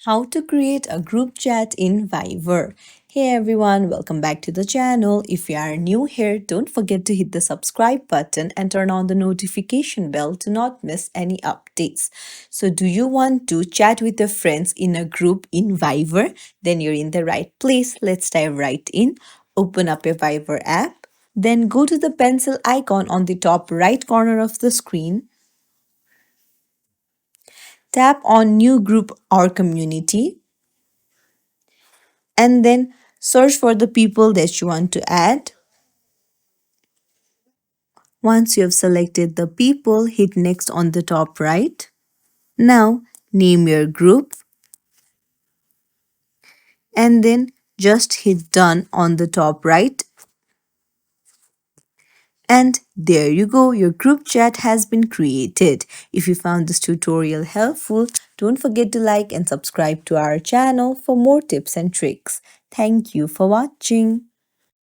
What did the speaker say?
How to create a group chat in Viber. Hey everyone, welcome back to the channel. If you are new here, don't forget to hit the subscribe button and turn on the notification bell to not miss any updates. So, do you want to chat with your friends in a group in Viber? Then you're in the right place. Let's dive right in. Open up your Viber app. Then go to the pencil icon on the top right corner of the screen. Tap on New Group or Community and then search for the people that you want to add. Once you have selected the people, hit next on the top right. Now name your group and then just hit done on the top right. And there you go, your group chat has been created. If you found this tutorial helpful, don't forget to like and subscribe to our channel for more tips and tricks. Thank you for watching.